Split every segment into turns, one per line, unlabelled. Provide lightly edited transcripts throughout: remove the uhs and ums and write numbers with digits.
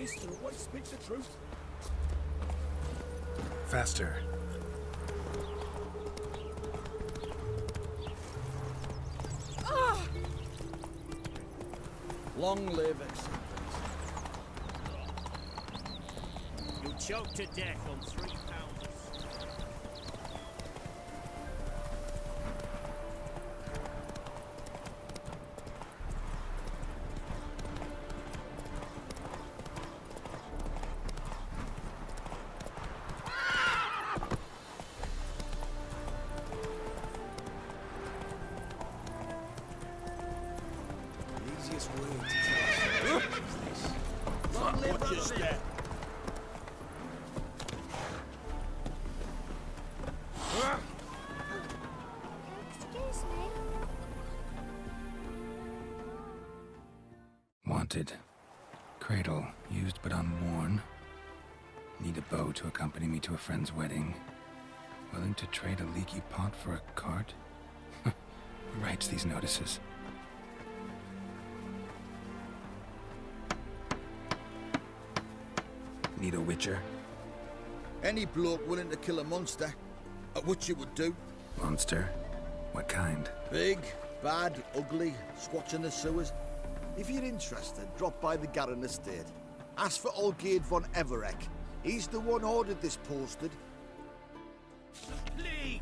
honest and always speak the truth.
Faster.
Long live acceptance.
You'll choke to death on 3 pounders.
Easiest way to tell us is this. Long live
Watch your step.
Excuse me.
Wanted. Cradle, used but unworn. Need a bow to accompany me to a friend's wedding. Willing to trade a leaky pot for a cart? Who writes these notices? Need a witcher?
Any bloke willing to kill a monster, what you would do.
Monster? What kind?
Big, bad, ugly, squats in the sewers.
If you're interested, drop by the Garren estate. Ask for Olgierd von Everek. He's the one ordered this posted.
League!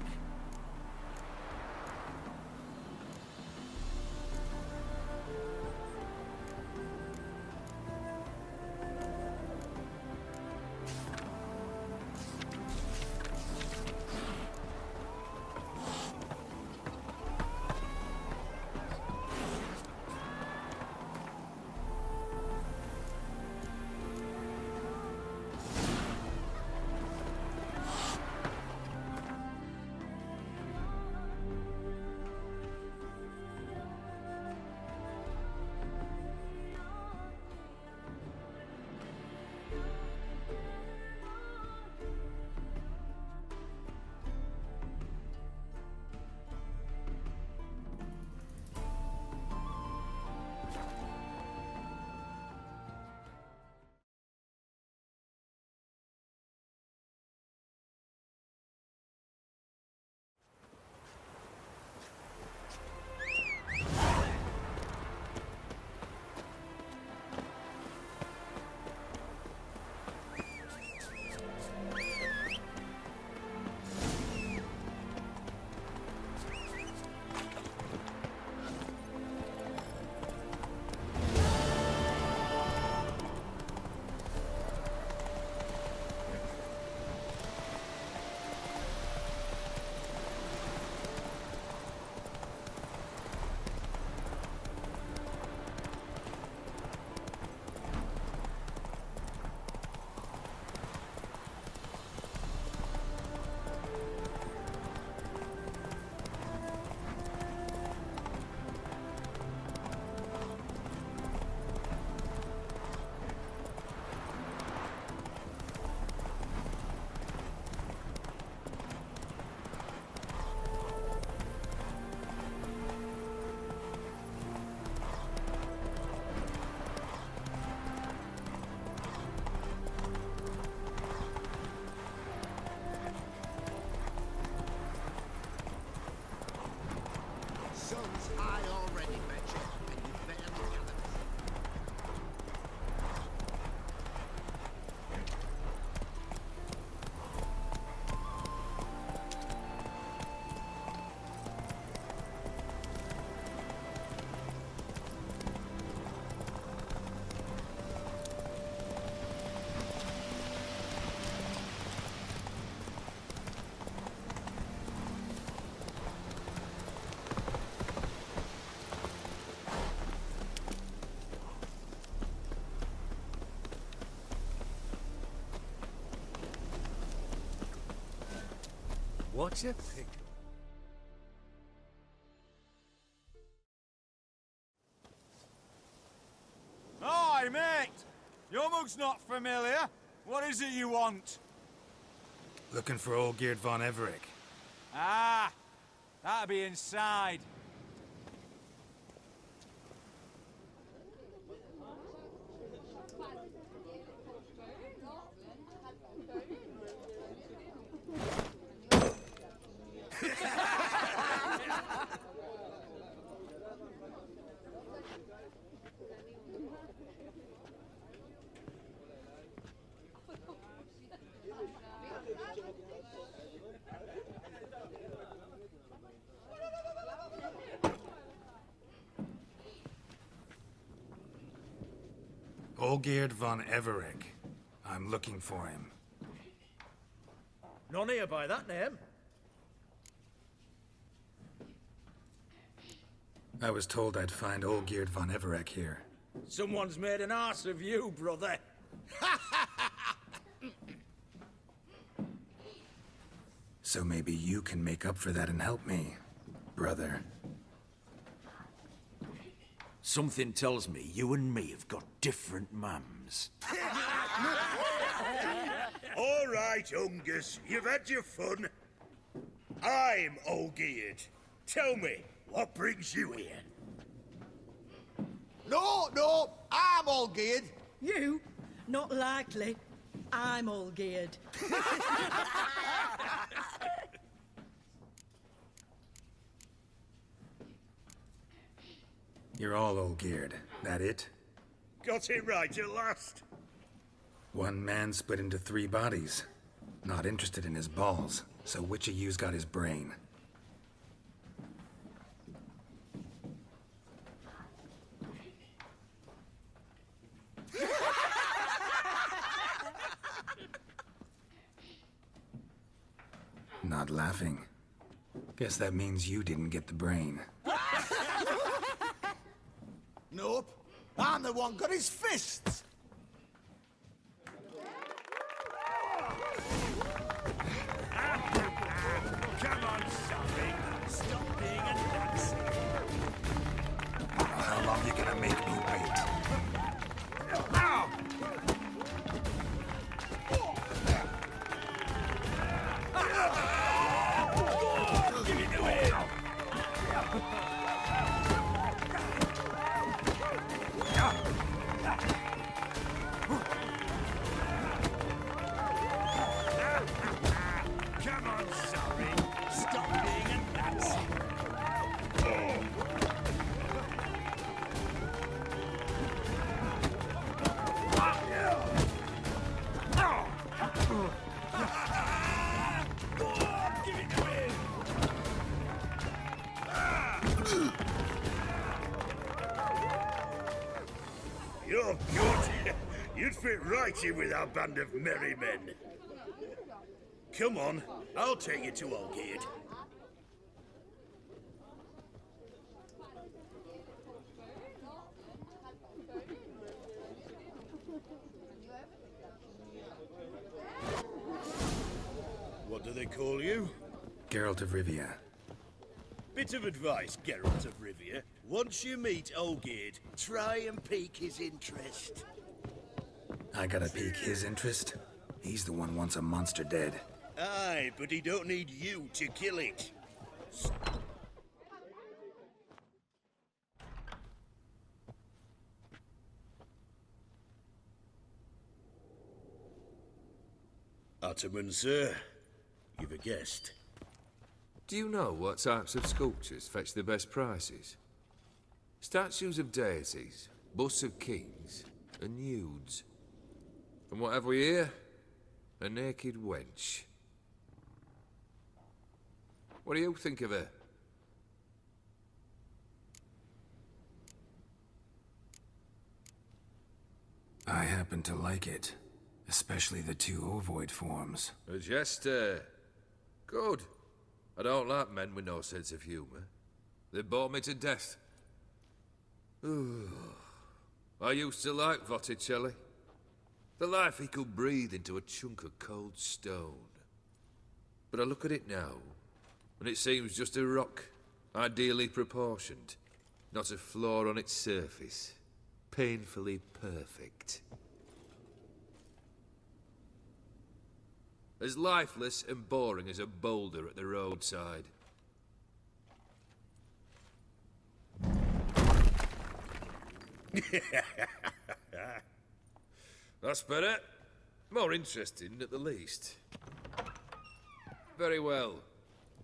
Sons, I already met you, and you better look at them.
What's a pickle?
Hi, mate! Your mug's not familiar. What is it you want?
Looking for Olgierd von Everek.
Ah! That'll be inside.
Olgierd von Everec. I'm looking for him.
None here by that name.
I was told I'd find Olgierd von Everec here.
Someone's made an arse of you, brother.
So maybe you can make up for that and help me, brother.
Something tells me you and me have got different mums.
All right, Ungus, you've had your fun. I'm Olgierd. Tell me, what brings you here?
No, I'm Olgierd.
You? Not likely. I'm all geared.
You're all Olgierd. That it?
Got it right at last.
One man split into 3 bodies. Not interested in his balls, so which of you's got his brain? Not laughing. Guess that means you didn't get the brain.
Nope. I'm the one got his fists.
Come on, Sophie. Stop being a Nazi.
How long you gonna make me wait?
Come on, Sophie. Stop being a Nazi.
You're good. You'd fit right in with our band of merry men. Come on, I'll take you to Olgierd. What do they call you?
Geralt of Rivia.
Bit of advice, Geralt of Rivia. Once you meet Olgierd, try and pique his interest.
I gotta pique his interest? He's the one wants a monster dead.
Aye, but he don't need you to kill it. Ataman, sir. You've a guest.
Do you know what types of sculptures fetch the best prices? Statues of deities, busts of kings, and nudes. And what have we here? A naked wench. What do you think of her?
I happen to like it. Especially the 2 ovoid forms.
A jester. Good. I don't like men with no sense of humour. They bore me to death. I used to like Botticelli. The life he could breathe into a chunk of cold stone. But I look at it now, and it seems just a rock, ideally proportioned. Not a flaw on its surface. Painfully perfect. As lifeless and boring as a boulder at the roadside. That's better. More interesting, at the least. Very well.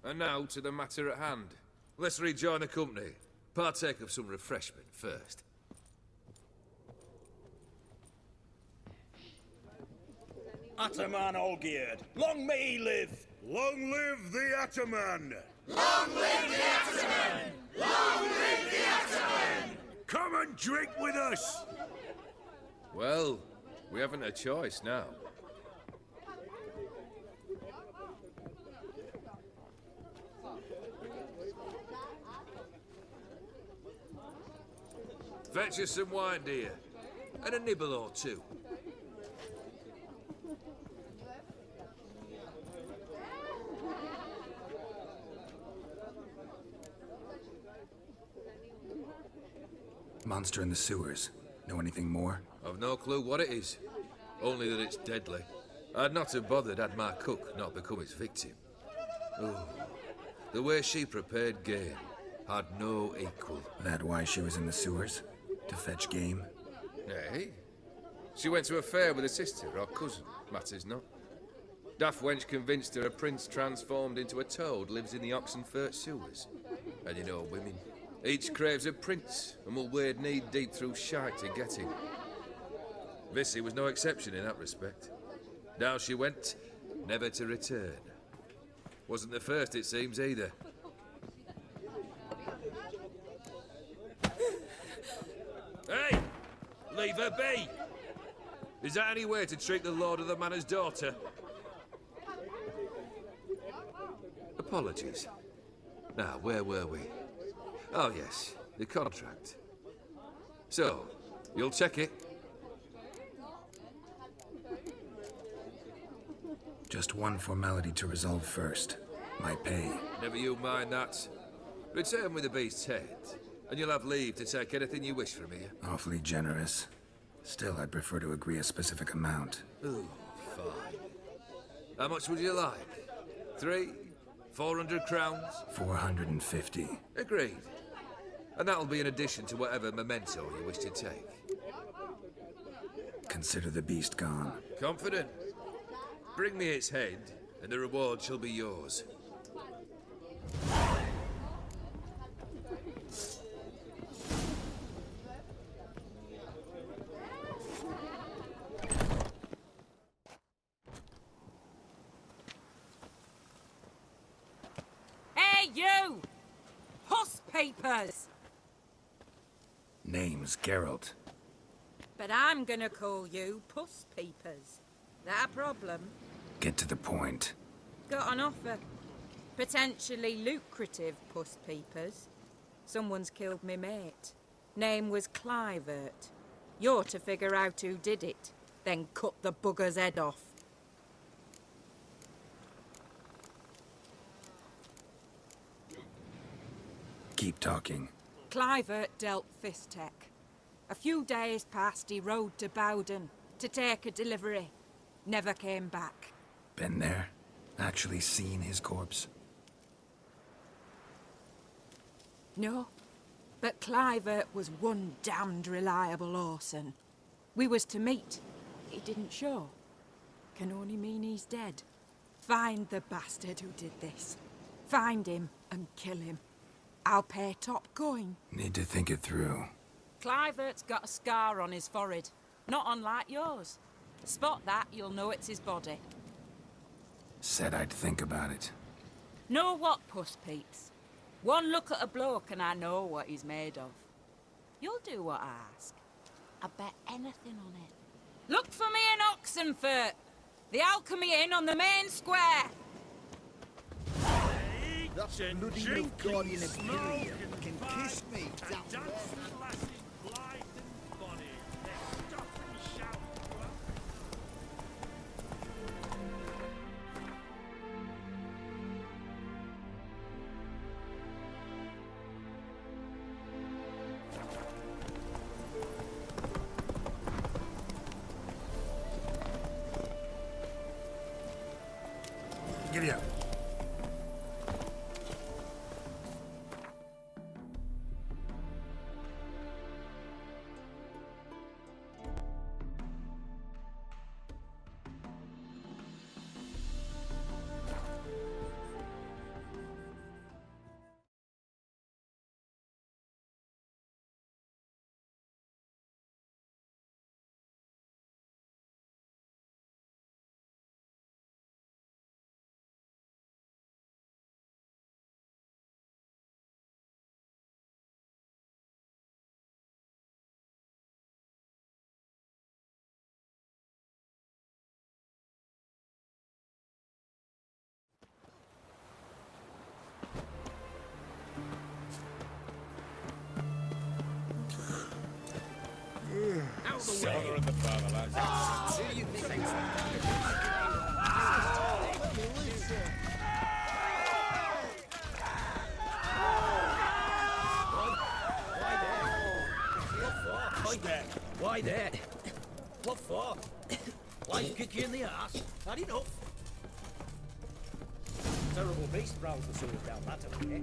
And now to the matter at hand. Let's rejoin the company. Partake of some refreshment first.
Ataman Olgierd, long may he live! Long live the Ataman!
Long live the Ataman! Long live the Ataman!
Come and drink with us!
Well, we haven't a choice now. Fetch us some wine, dear. And a nibble or two.
Monster in the sewers. Know anything more?
I've no clue what it is. Only that it's deadly. I'd not have bothered had my cook not become its victim. Oh, the way she prepared game had no equal.
That why she was in the sewers? To fetch game?
Nay. She went to a fair with a sister or cousin, matters not. Daft wench convinced her a prince transformed into a toad lives in the Oxenfurt sewers. And you know women. Each craves a prince and will wade knee-deep through shite to get him. Vissy was no exception in that respect. Down she went, never to return. Wasn't the first, it seems, either. Hey! Leave her be! Is that any way to treat the lord of the manor's daughter? Apologies. Now, where were we? Oh, yes, the contract. So, you'll check it?
Just one formality to resolve first. My pay.
Never you mind that. Return with the beast's head, and you'll have leave to take anything you wish from here.
Awfully generous. Still, I'd prefer to agree a specific amount.
Ooh, fine. How much would you like? 400 crowns?
450.
Agreed. And that'll be in addition to whatever memento you wish to take.
Consider the beast gone.
Confident? Bring me its head, and the reward shall be yours.
Hey, you! Puss papers!
Name's Geralt.
But I'm gonna call you Puss Peepers. That a problem?
Get to the point.
Got an offer. Potentially lucrative Puss Peepers. Someone's killed me mate. Name was Clivert. You're to figure out who did it, then cut the bugger's head off.
Keep talking.
Clivert dealt Fistech. A few days past, he rode to Bowden to take a delivery. Never came back.
Been there? Actually seen his corpse?
No, but Clivert was one damned reliable Orson. We was to meet. He didn't show. Can only mean he's dead. Find the bastard who did this. Find him and kill him. I'll pay top coin.
Need to think it through.
Clivert's got a scar on his forehead. Not unlike yours. Spot that, you'll know it's his body.
Said I'd think about it.
Know what, Puss Peeps? One look at a bloke and I know what he's made of. You'll do what I ask. I bet anything on it. Look for me in Oxenfurt! The Alchemy Inn on the main square!
That bloody Nilfgaardian Imperium can kiss me down there.
Giddy up.
out the way!
of the fatherland.
Who do you think?
Why there? What for? Life kick you in the ass? Had enough? Terrible beast prowls the sewers down that way.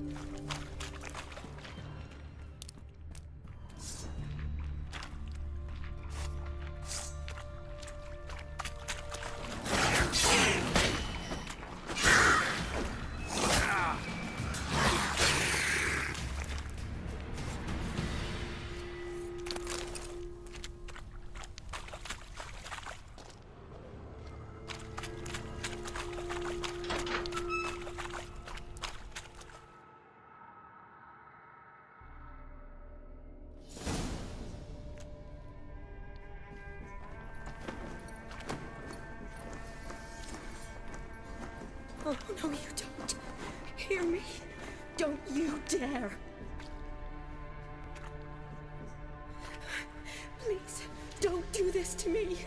Oh, no, you don't. Hear me? Don't you dare. Please, don't do this to me.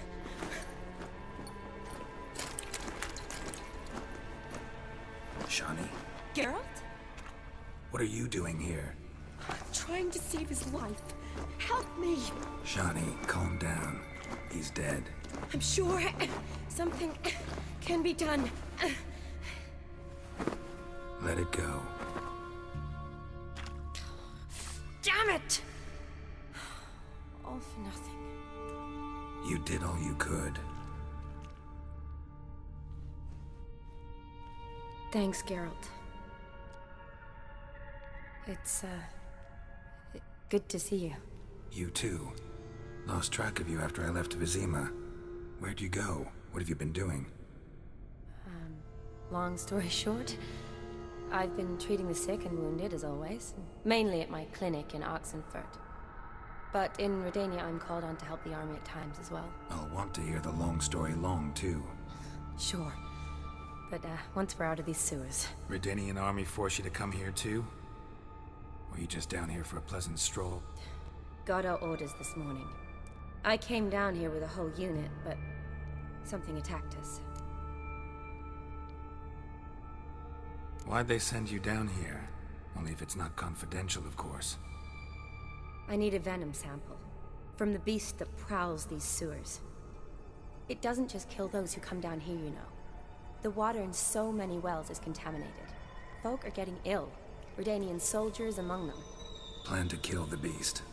Shani,
Geralt?
what are you doing here?
I'm trying to save his life. Help me.
Shani, calm down. He's dead.
I'm sure something can be done.
Let it go.
Damn it! All for nothing.
You did all you could.
Thanks, Geralt. It's, good to see you.
You too. Lost track of you after I left Vizima. Where'd you go? What have you been doing?
Long story short, I've been treating the sick and wounded, as always. Mainly at my clinic in Oxenfurt. But in Redania, I'm called on to help the army at times as well.
I'll want to hear the long story long, too.
Sure. But, once we're out of these sewers...
Redanian army force you to come here, too? Or are you just down here for a pleasant stroll?
Got our orders this morning. I came down here with a whole unit, but... something attacked us.
Why'd they send you down here? Only if it's not confidential, of course.
I need a venom sample. From the beast that prowls these sewers. It doesn't just kill those who come down here, you know. The water in so many wells is contaminated. Folk are getting ill. Redanian soldiers among them.
Plan to kill the beast.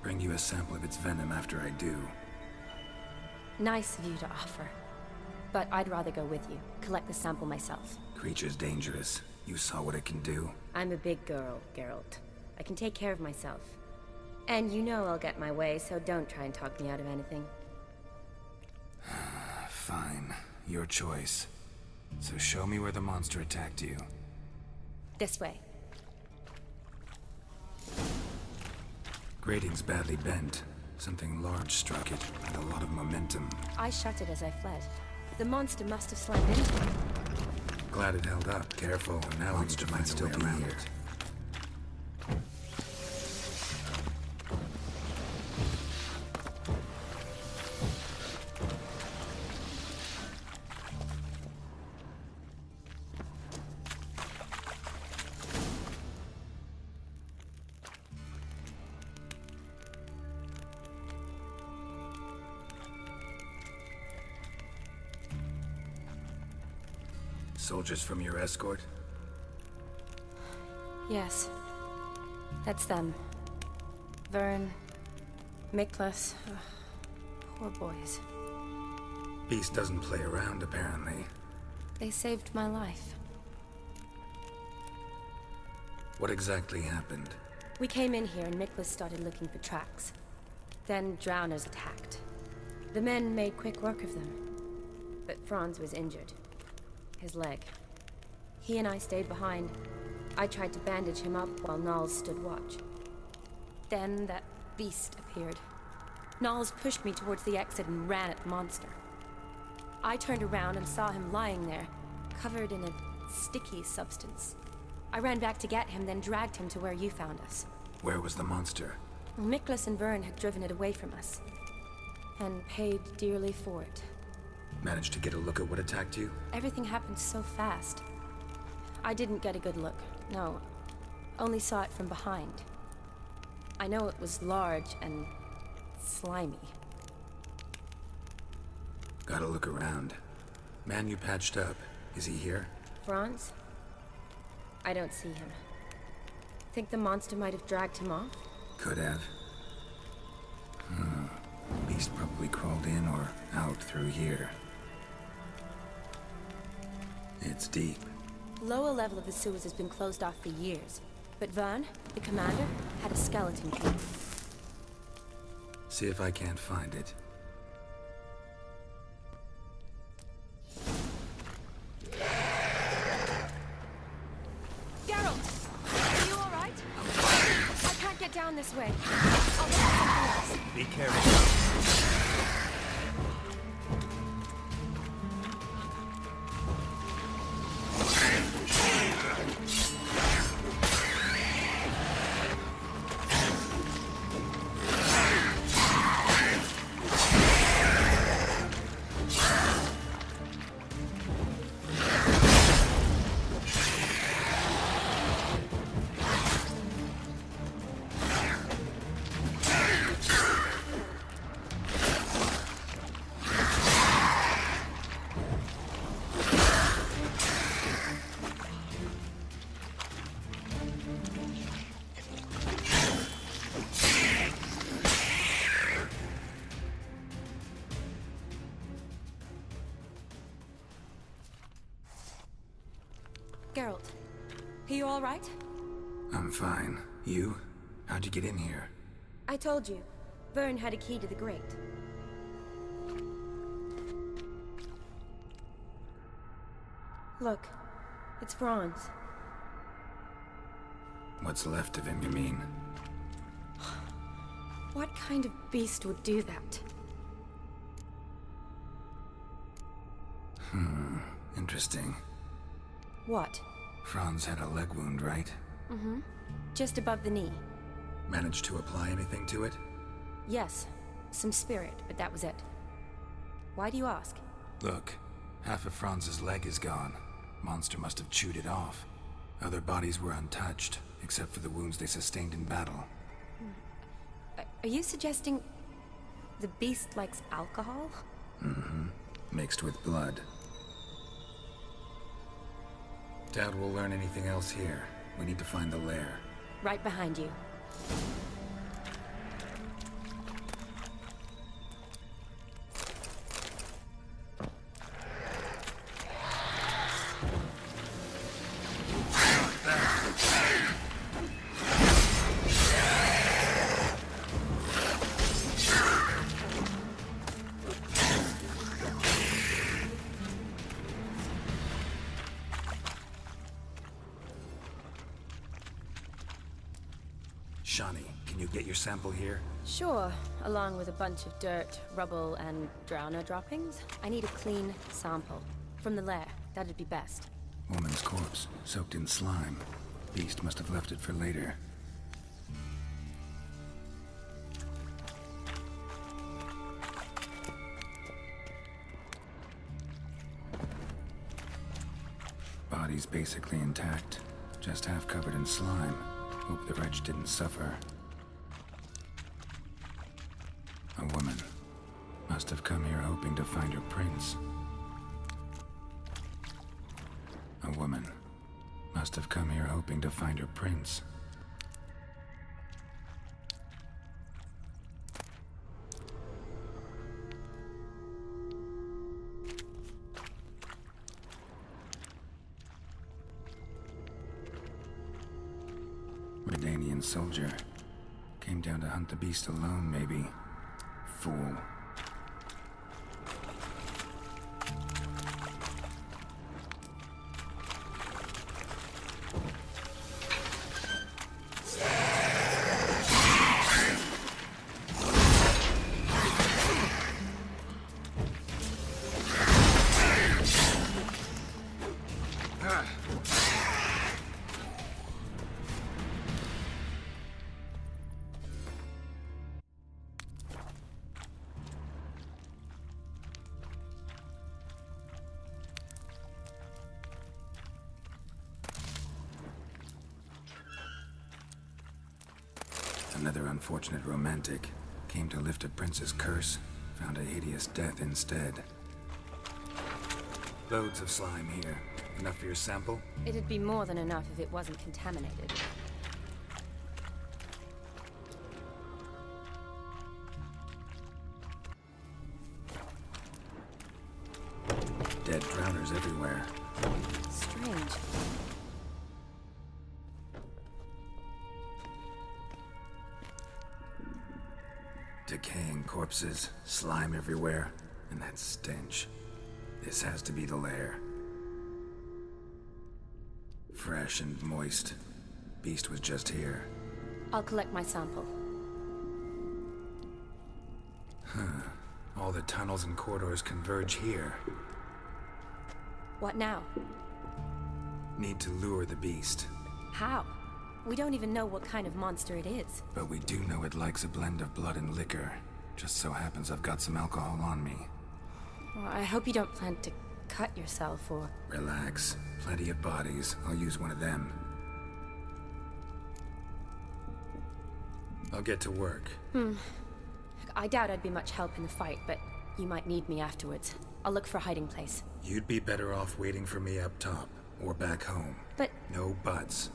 Bring you a sample of its venom after I do.
Nice of you to offer. But I'd rather go with you. Collect the sample myself.
Creature's dangerous. You saw what it can do.
I'm a big girl, Geralt. I can take care of myself. And you know I'll get my way, so don't try and talk me out of anything.
Fine. Your choice. So show me where the monster attacked you.
This way.
Grating's badly bent. Something large struck it, with a lot of momentum.
I shut it as I fled. The monster must have slammed into me.
Glad it held up. Careful, now monster might still be around it. Soldiers from your escort?
Yes. That's them. Vern, Miklas. Poor boys.
Beast doesn't play around, apparently.
They saved my life.
What exactly happened?
We came in here and Miklas started looking for tracks. Then drowners attacked. The men made quick work of them. But Franz was injured. His leg. He and I stayed behind. I tried to bandage him up while Nals stood watch. Then that beast appeared. Nals pushed me towards the exit and ran at the monster. I turned around and saw him lying there, covered in a sticky substance. I ran back to get him, then dragged him to where you found us.
Where was the monster?
Miklas and Vern had driven it away from us. And paid dearly for it.
Managed to get a look at what attacked you?
Everything happened so fast. I didn't get a good look, no. Only saw it from behind. I know it was large and slimy.
Gotta look around. Man you patched up, is he here?
Franz? I don't see him. Think the monster might have dragged him off?
Could have. Beast probably crawled in or out through here. It's deep.
Lower level of the sewers has been closed off for years. But Vern, the commander, had a skeleton key.
See if I can't find it.
Geralt! Are you alright? I can't get down this way. I'll look for something else.
Be careful.
Geralt, are you all right?
I'm fine. You? How'd you get in here?
I told you. Vern had a key to the grate. Look, it's Franz.
What's left of him, you mean?
What kind of beast would do that?
Interesting.
What?
Franz had a leg wound, right?
Mm-hmm. Just above the knee.
Managed to apply anything to it?
Yes. Some spirit, but that was it. Why do you ask?
Look, half of Franz's leg is gone. Monster must have chewed it off. Other bodies were untouched, except for the wounds they sustained in battle.
Are you suggesting the beast likes alcohol?
Mm-hmm. Mixed with blood. Doubt we'll learn anything else here. We need to find the lair.
Right behind you.
Shani, can you get your sample here?
Sure, along with a bunch of dirt, rubble, and drowner droppings. I need a clean sample. From the lair, that'd be best.
Woman's corpse, soaked in slime. Beast must have left it for later. Body's basically intact, just half covered in slime. Hope the wretch didn't suffer. A woman. Must have come here hoping to find her prince. A woman. Must have come here hoping to find her prince. Redanian soldier. Came down to hunt the beast alone, maybe. Fool. rather unfortunate romantic. Came to lift a prince's curse, found a hideous death instead. Loads of slime here. Enough for your sample?
It'd be more than enough if it wasn't contaminated.
Dead drowners everywhere.
Strange.
Decaying corpses, slime everywhere, and that stench. This has to be the lair. Fresh and moist. Beast was just here.
I'll collect my sample.
All the tunnels and corridors converge here.
What now?
Need to lure the beast.
How? We don't even know what kind of monster it is.
But we do know it likes a blend of blood and liquor. Just so happens I've got some alcohol on me.
Well, I hope you don't plan to cut yourself or...
Relax. Plenty of bodies. I'll use one of them. I'll get to work.
I doubt I'd be much help in the fight, but you might need me afterwards. I'll look for a hiding place.
You'd be better off waiting for me up top, or back home.
But...
No buts.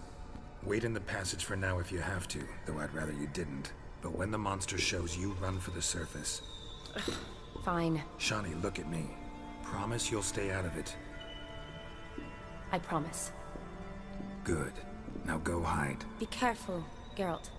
Wait in the passage for now if you have to, though I'd rather you didn't. But when the monster shows, you run for the surface.
Fine.
Shawnee, look at me. Promise you'll stay out of it.
I promise.
Good. Now go hide.
Be careful, Geralt.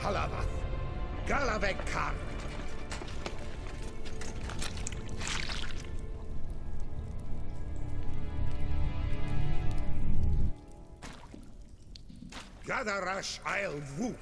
Halavath. Galavek Kar. Gadarash Isle Woot.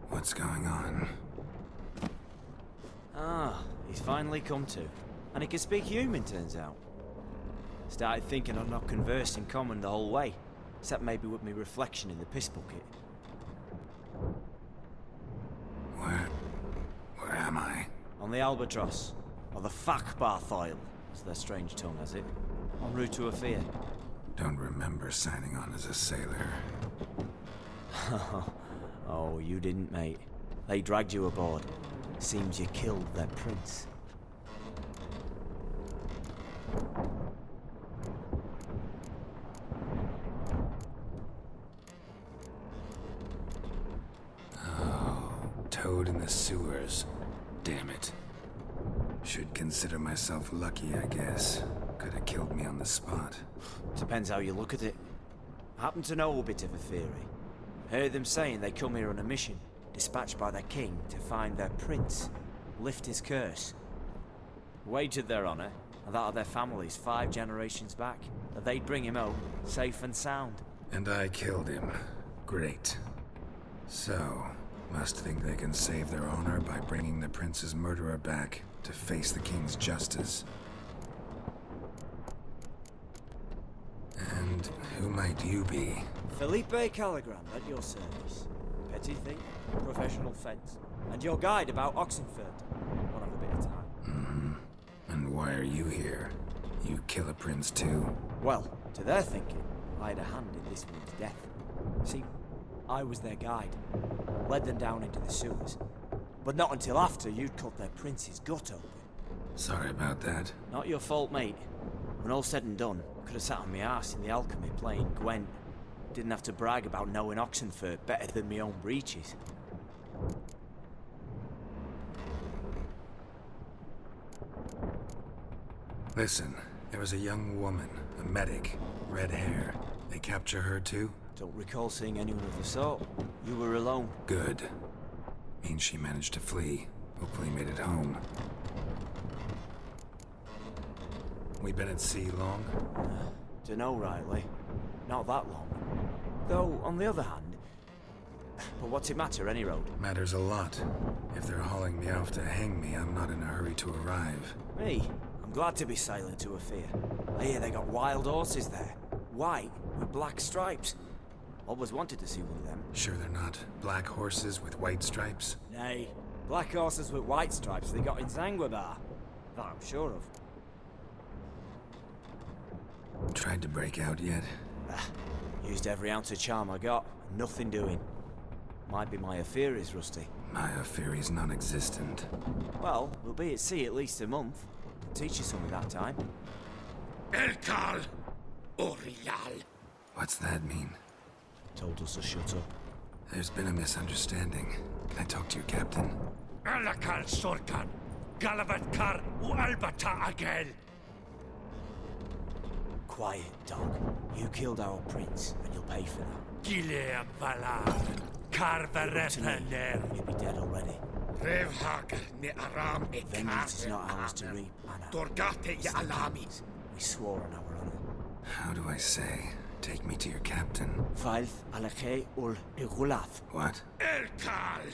What's going on?
Ah, he's finally come to. And he can speak human, turns out. Started thinking I'd not conversed in common the whole way, except maybe with me reflection in the piss bucket.
Where am I?
On the Albatross, or the Fakbarth Isle, as their strange tongue has it. En route to Ophir.
Don't remember signing on as a sailor.
Oh, you didn't, mate. They dragged you aboard. Seems you killed their prince.
Oh, toad in the sewers. Damn it. Should consider myself lucky, I guess. Could have killed me on the spot.
Depends how you look at it. I happen to know a bit of a theory. Heard them saying they come here on a mission, dispatched by their king to find their prince, lift his curse. Wagered their honor, and that of their families 5 generations back, that they'd bring him home, safe and sound.
And I killed him. Great. So, must think they can save their honor by bringing the prince's murderer back to face the king's justice. And who might you be?
Felipe Caligram, at your service. Petty thief, professional fence, and your guide about Oxenford. Won't have a bit of time.
Mm-hmm. And why are you here? You kill a prince too?
Well, to their thinking, I had a hand in this one's death. See, I was their guide. Led them down into the sewers. But not until after you'd cut their prince's gut open.
Sorry about that.
Not your fault, mate. When all said and done, I could have sat on my arse in the alchemy playing Gwent. Didn't have to brag about knowing Oxenford better than my own breeches.
Listen, there was a young woman, a medic, red hair. They capture her too?
Don't recall seeing anyone of the sort. You were alone.
Good. Means she managed to flee. Hopefully made it home. We been at sea long?
Dunno rightly. Not that long. Though, on the other hand... But what's it matter, any road?
Matters a lot. If they're hauling me off to hang me, I'm not in a hurry to arrive.
Me? I'm glad to be sailing to Ophir. I hear they got wild horses there. White, with black stripes. Always wanted to see one of them.
Sure they're not black horses with white stripes?
Nay, black horses with white stripes they got in Zanguebar. That I'm sure of.
Tried to break out yet?
Used every ounce of charm I got. Nothing doing. Might be my Ophir is rusty.
My Ophir is non-existent.
Well, we'll be at sea at least a month. Teach you something that time.
Elkal Orial.
What's that mean?
Told us to shut up.
There's been a misunderstanding. Can I talk to your captain?
Alakal Sorkan. Galavat Kar U Albata Agel.
Quiet, dog. You killed our prince, and you'll pay for that.
Gileam Valar. Karvarepaner.
You'll be dead already.
Revhag ne Aram e
Vengeance is not ours to reap, Anna.
Dorgate ya Alami.
We swore on our honor.
How do I say? Take me to your captain.
Falth Alakhe ul Igulath.
What?
Elkal.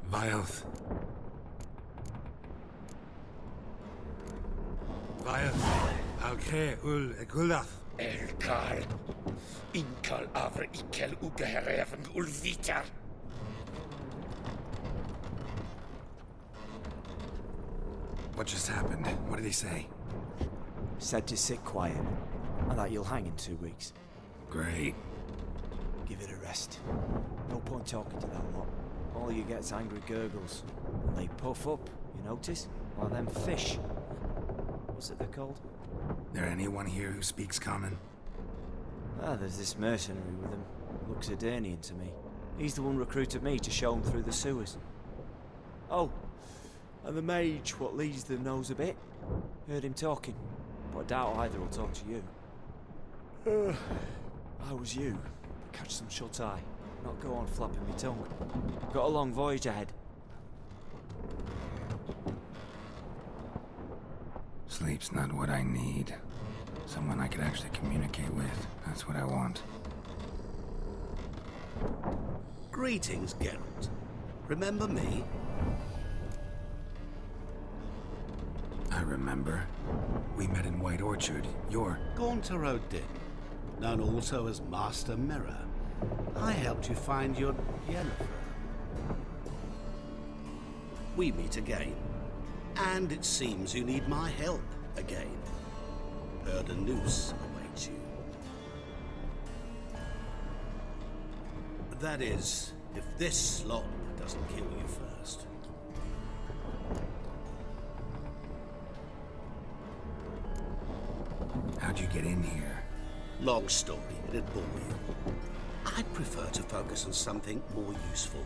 Vioth.
Vioth. Alkhe ul Igulath.
Elkal. Inkal avre ikel ugehereven ulviter.
What just happened? What did he say?
Said to sit quiet, and that you'll hang in 2 weeks.
Great.
Give it a rest. No point talking to that lot. All you get's angry gurgles. And they puff up, you notice? Like them fish. What's it they're called?
There anyone here who speaks common?
Ah, there's this mercenary with him. Looks Edirnian to me. He's the one recruited me to show him through the sewers. Oh, and the mage what leads them knows a bit. Heard him talking, but I doubt either will talk to you. How was you? Catch some shut-eye. Not go on flapping me tongue. Got a long voyage ahead.
Sleep's not what I need. Someone I could actually communicate with. That's what I want.
Greetings, Geralt. Remember me?
I remember. We met in White Orchard. You're...
Gaunter O'Din, known also as Master Mirror. I helped you find your Yennefer. We meet again. And it seems you need my help again. Heard a noose awaits you. That is, if this slop doesn't kill you first.
How'd you get in here?
Long story, it'd bore you. I'd prefer to focus on something more useful,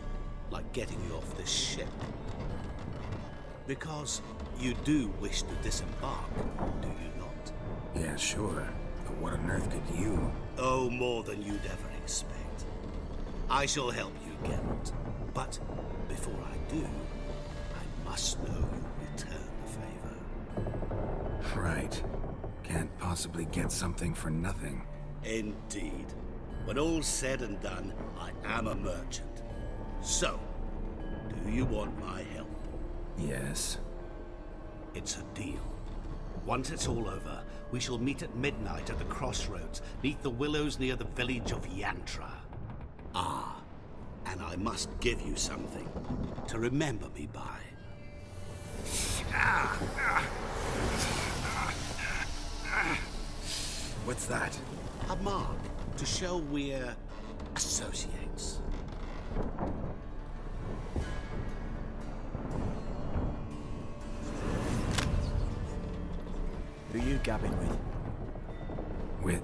like getting you off this ship. Because you do wish to disembark, do you not?
Yeah, sure. But what on earth could you...
Oh, more than you'd ever expect. I shall help you, Geralt. But before I do, I must know you return the favor.
Right. Can't possibly get something for nothing.
Indeed. When all's said and done, I am a merchant. So, do you want my help?
Yes.
It's a deal. Once it's all over, we shall meet at midnight at the crossroads, neath the willows near the village of Yantra. Ah, and I must give you something to remember me by.
What's that?
A mark to show we're associates.
Who you gabbing with?
With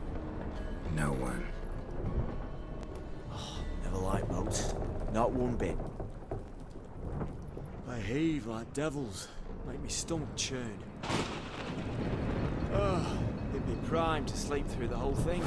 no one.
Oh, never liked boats. Not one bit. They heave like devils. Make me stomach churn. Oh, it'd be prime to sleep through the whole thing.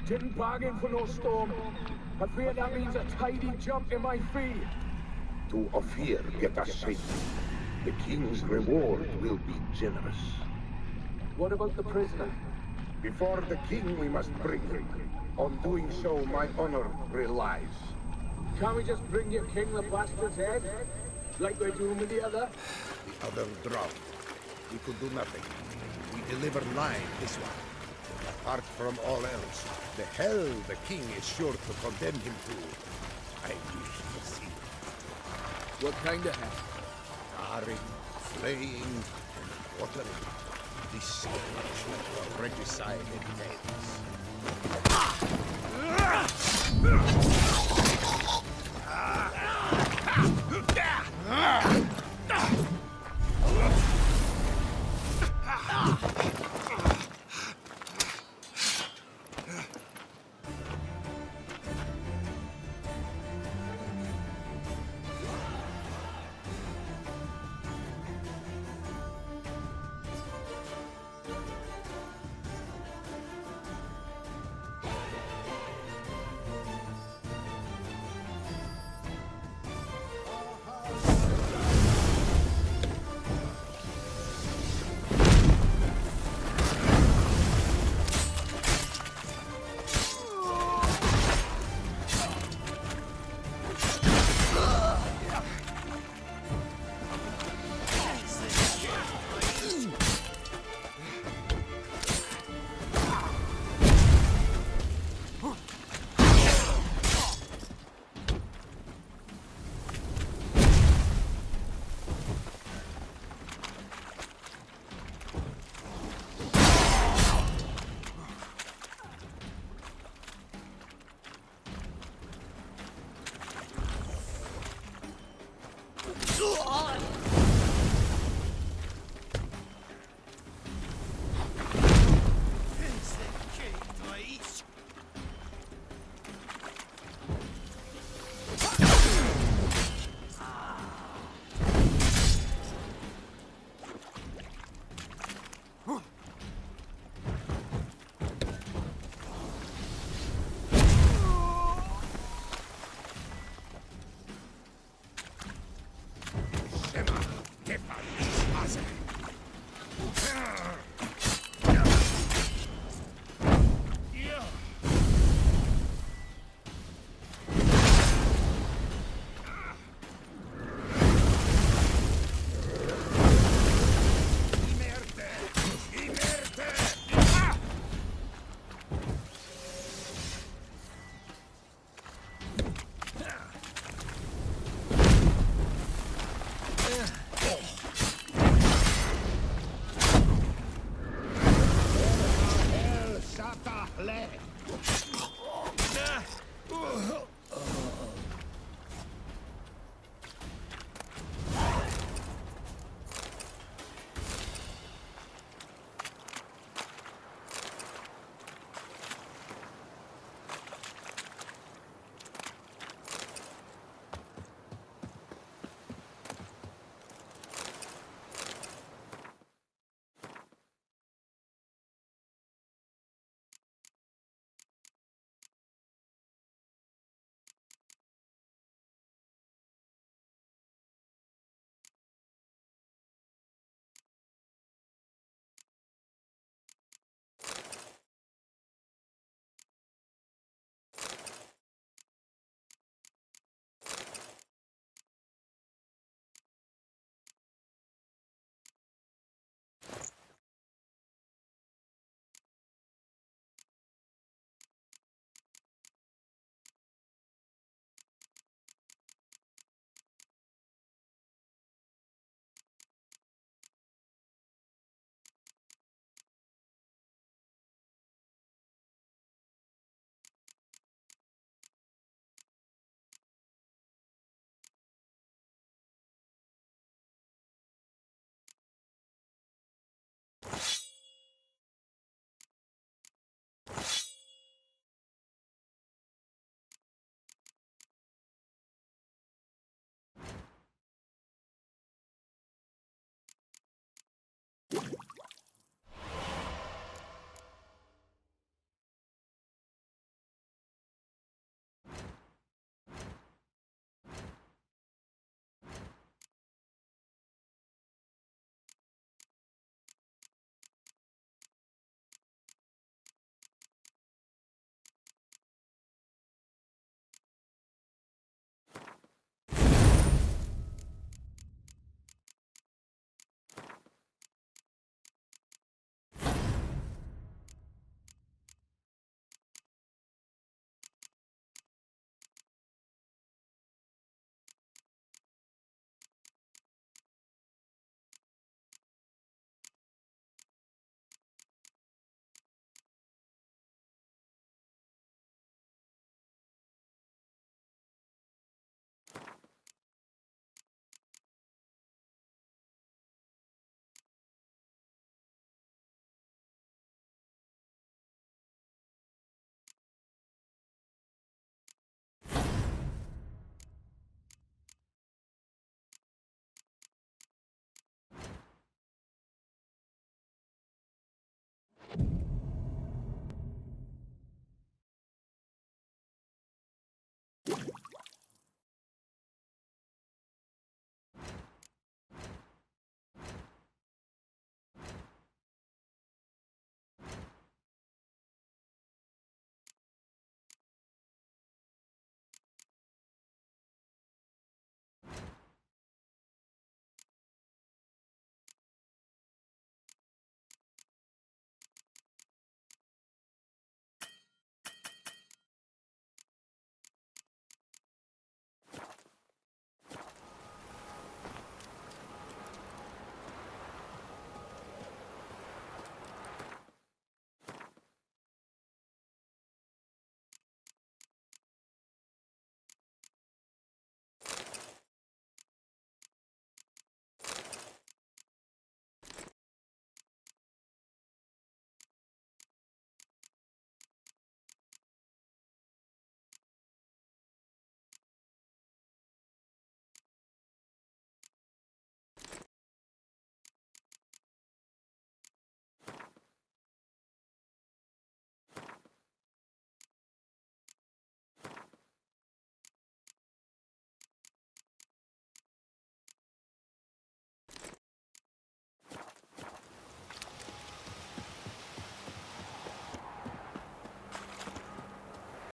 Didn't bargain for no storm. I fear that means a tidy jump in my fee.
To Ophir get us safely. The king's reward will be generous.
What about the prisoner?
Before the king we must bring him. On doing so, my honor relies.
Can't we just bring your king the bastard's head? Like we're doing with the other?
The other drowned. We could do nothing. We deliver live this one. Apart from all else, the hell the king is sure to condemn him to, I wish to see.
What kind of hell?
Tarring, flaying, and watering. This punishment for regicide